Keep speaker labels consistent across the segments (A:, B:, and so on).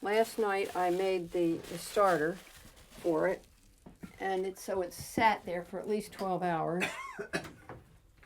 A: Last night I made the starter for it, and it's sat there for at least 12 hours,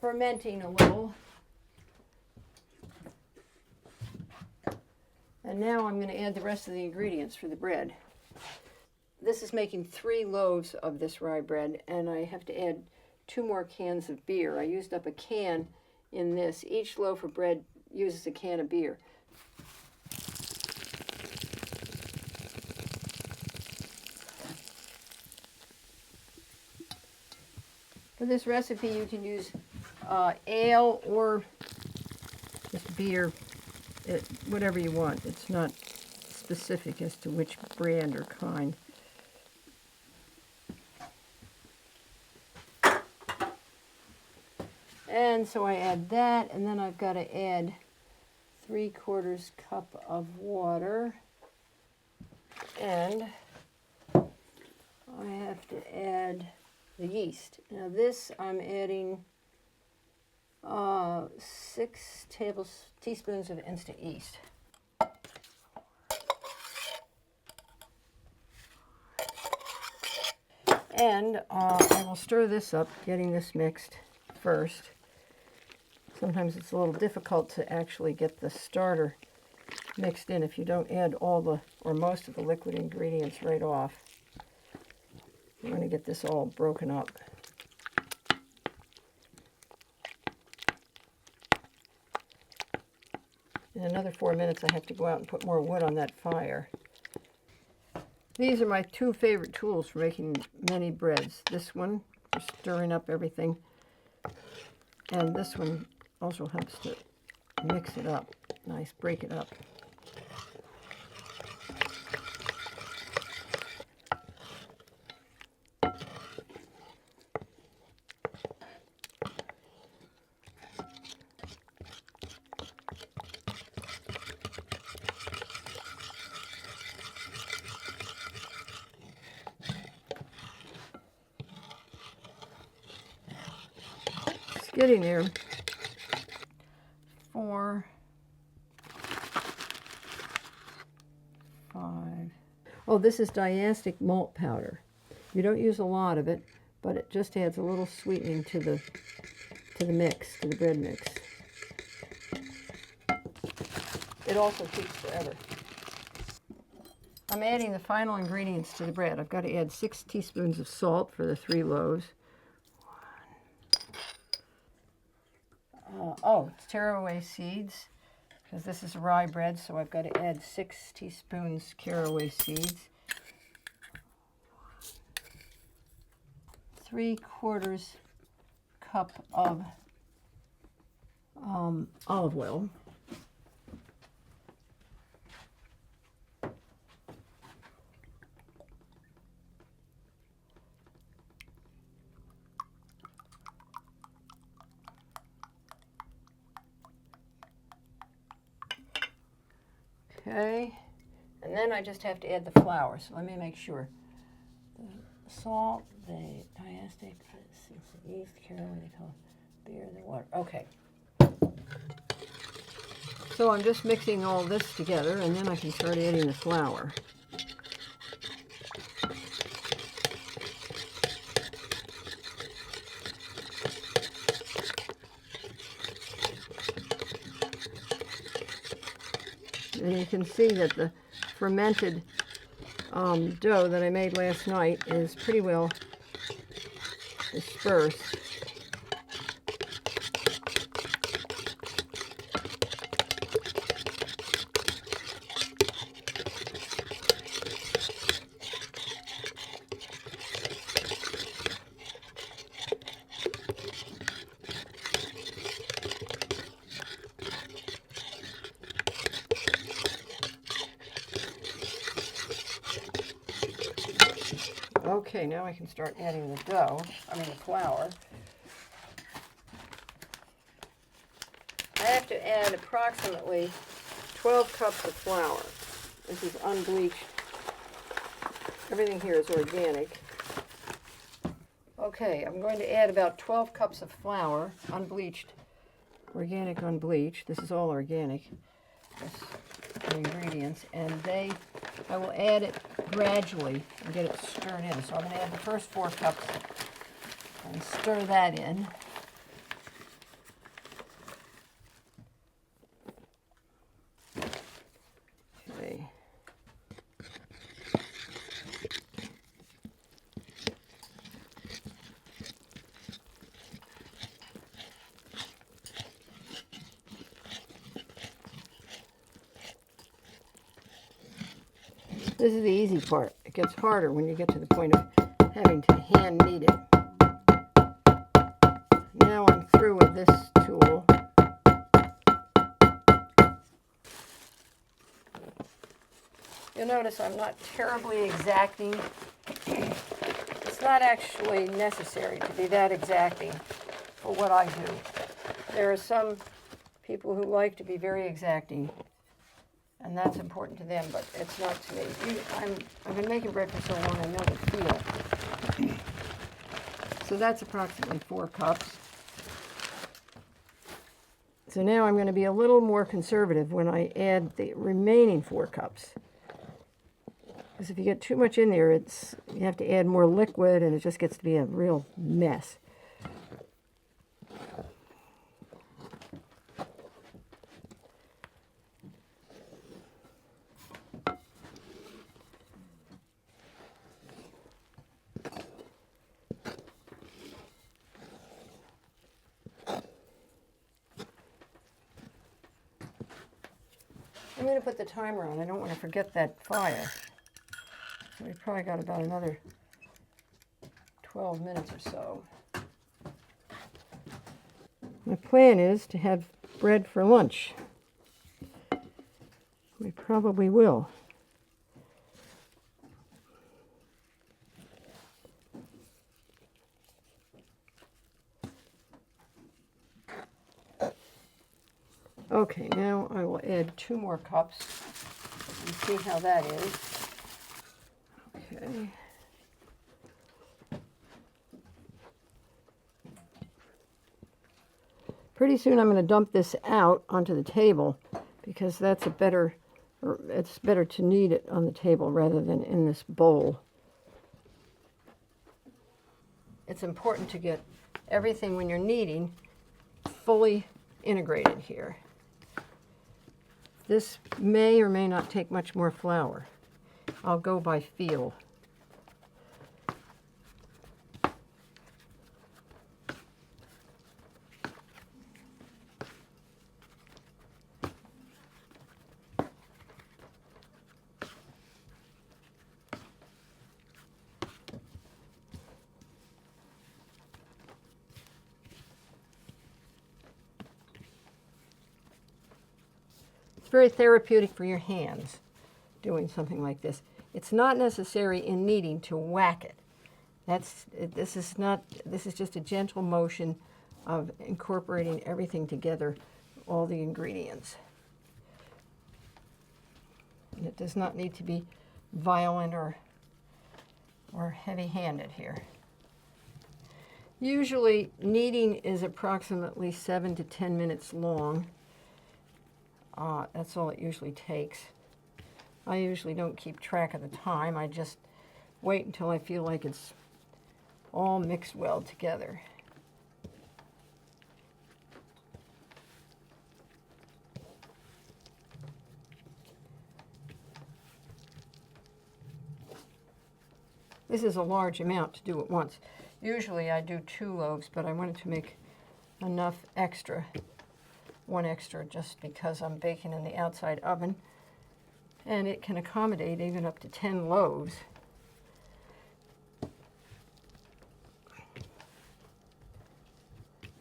A: fermenting a little. And now I'm going to add the rest of the ingredients for the bread. This is making 3 loaves of this rye bread, and I have to add 2 more cans of beer. I used up a can in this. Each loaf of bread uses a can of beer. For this recipe, you can use ale or just beer, whatever you want. It's not specific as to which brand or kind. And so I add that, and then I've got to add 3/4 cup of water, and I have to add the yeast. Now this I'm adding 6 teaspoons of instant yeast. And I will stir this up, getting this mixed first. Sometimes it's a little difficult to actually get the starter mixed in if you don't add all the, or most of the liquid ingredients right off. I'm going to get this all broken up. In another 4 minutes I have to go out and put more wood on that fire. These are my 2 favorite tools for making many breads. This one for stirring up everything, and this one also helps to mix it up. Nice, break it up. It's getting there. 4, 5. Oh, this is diastic malt powder. You don't use a lot of it, but it just adds a little sweetening to the mix, to the bread mix. It also keeps forever. I'm adding the final ingredients to the bread. I've got to add 6 teaspoons of salt for the 3 loaves. It's caraway seeds, because this is rye bread, so I've got to add 6 teaspoons caraway seeds. 3/4 cup of olive oil. Okay, and then I just have to add the flour, so let me make sure. The salt, the diastic, the yeast, caraway, the beer, the water. Okay. So I'm just mixing all this together, and then I can start adding the flour. And you can see that the fermented dough that I made last night is pretty well dispersed. Okay, now I can start adding the the flour. I have to add approximately 12 cups of flour. This is unbleached. Everything here is organic. Okay, I'm going to add about 12 cups of flour, unbleached, organic unbleached. This is all organic. Just the ingredients, and I will add it gradually and get it stirred in. So I'm going to add the first 4 cups and stir that in. Okay. This is the easy part. It gets harder when you get to the point of having to hand knead it. Now I'm through with this tool. You'll notice I'm not terribly exacting. It's not actually necessary to be that exacting for what I do. There are some people who like to be very exacting, and that's important to them, but it's not to me. I've been making bread for so long, I know the feel. So that's approximately 4 cups. So now I'm going to be a little more conservative when I add the remaining 4 cups. Because if you get too much in there, you have to add more liquid, and it just gets to be a real mess. I'm going to put the timer on. I don't want to forget that fire. So we've probably got about another 12 minutes or so. My plan is to have bread for lunch. We probably will. Okay, now I will add 2 more cups and see how that is. Okay. Pretty soon I'm going to dump this out onto the table because it's better to knead it on the table rather than in this bowl. It's important to get everything when you're kneading fully integrated here. This may or may not take much more flour. I'll go by feel. It's very therapeutic for your hands doing something like this. It's not necessary in kneading to whack it. This is just a gentle motion of incorporating everything together, all the ingredients. And it does not need to be violent or heavy-handed here. Usually kneading is approximately 7 to 10 minutes long. That's all it usually takes. I usually don't keep track of the time. I just wait until I feel like it's all mixed well together. This is a large amount to do at once. Usually I do 2 loaves, but I wanted to make enough extra, 1 extra, just because I'm baking in the outside oven. And it can accommodate even up to 10 loaves.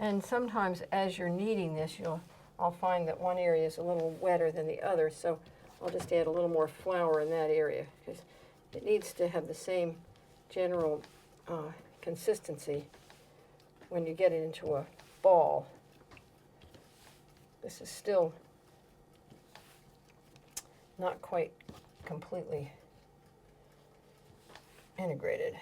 A: And sometimes as you're kneading this, I'll find that one area is a little wetter than the other, so I'll just add a little more flour in that area, because it needs to have the same general consistency when you get it into a ball. This is still not quite completely integrated.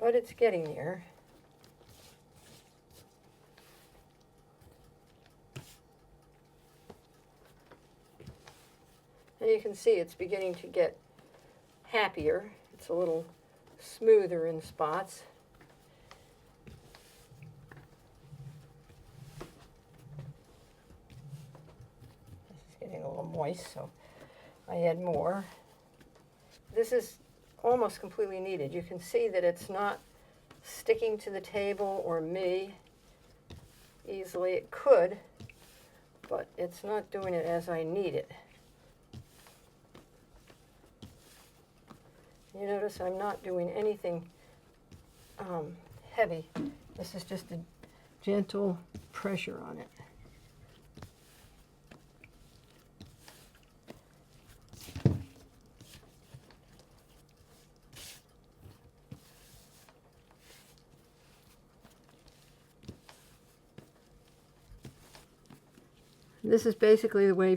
A: but it's getting there. And you can see it's beginning to get happier. It's a little smoother in spots. This is getting a little moist, so I add more. This is almost completely kneaded. You can see that it's not sticking to the table or me easily. It could, but it's not doing it as I need it. You notice I'm not doing anything heavy. This is just a gentle pressure on it. This is basically the way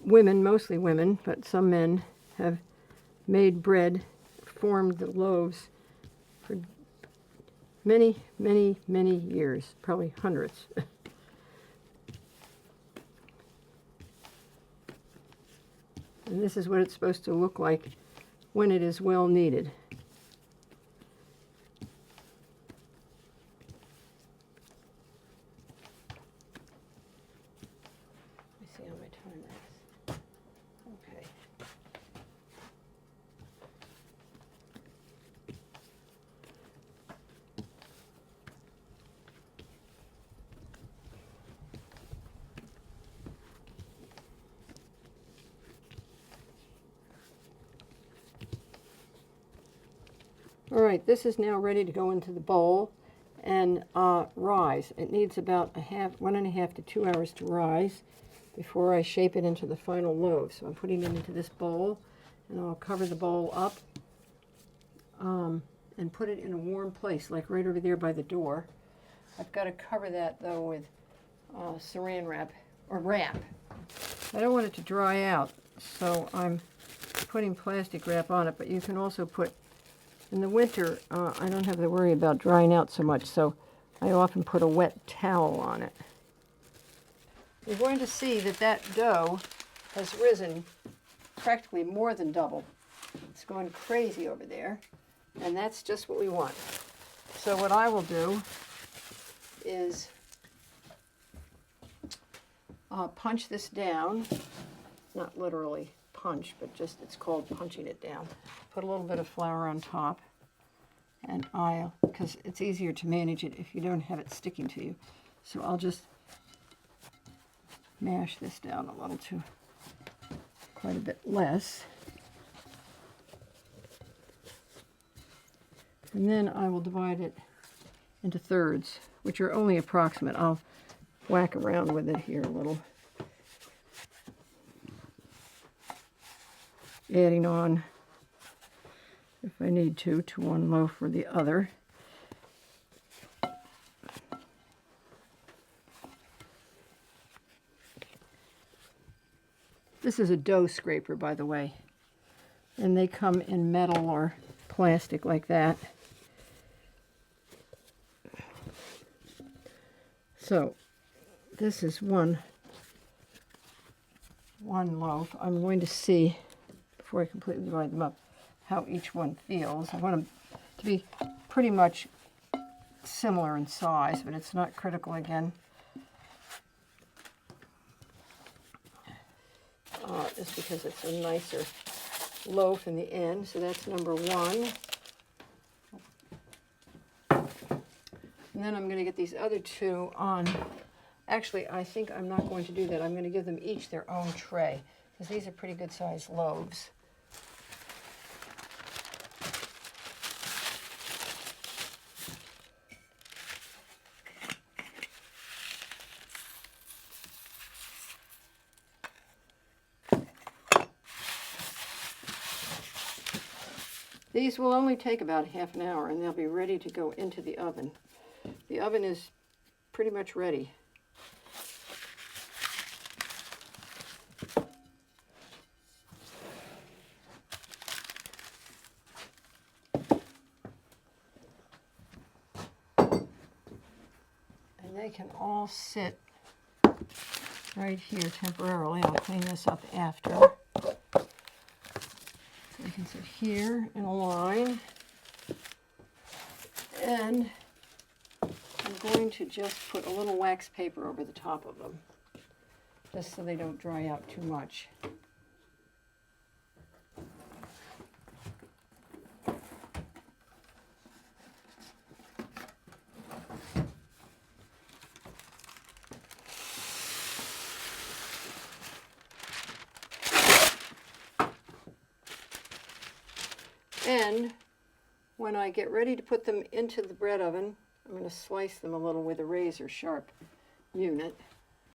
A: women, mostly women, but some men, have made bread, formed the loaves for many, many, many years, probably hundreds. And this is what it's supposed to look like when it is well kneaded. Let me see how my time is. Okay. All right, this is now ready to go into the bowl and rise. It needs about 1.5 to 2 hours to rise before I shape it into the final loaf. So I'm putting it into this bowl, and I'll cover the bowl up and put it in a warm place, like right over there by the door. I've got to cover that, though, with saran wrap, or wrap. I don't want it to dry out, so I'm putting plastic wrap on it, but you can also put, in the winter, I don't have to worry about drying out so much, so I often put a wet towel on it. You're going to see that that dough has risen practically more than double. It's going crazy over there, and that's just what we want. So what I will do is punch this down, not literally punch, but just it's called punching it down. Put a little bit of flour on top, and because it's easier to manage it if you don't have it sticking to you. So I'll just mash this down a little to quite a bit less. And then I will divide it into thirds, which are only approximate. I'll whack around with it here a little, adding on, if I need to one loaf or the other. This is a dough scraper, by the way, and they come in metal or plastic like that. So this is one loaf. I'm going to see, before I completely divide them up, how each one feels. I want them to be pretty much similar in size, but it's not critical again. Just because it's a nicer loaf in the end. So that's number one. And then I'm going to get these other two on. Actually, I think I'm not going to do that. I'm going to give them each their own tray, because these are pretty good sized loaves. These will only take about half an hour, and they'll be ready to go into the oven. The oven is pretty much ready. And they can all sit right here temporarily. I'll clean this up after. So they can sit here in a line. And I'm going to just put a little wax paper over the top of them, just so they don't dry out too much. And when I get ready to put them into the bread oven, I'm going to slice them a little with a razor sharp unit.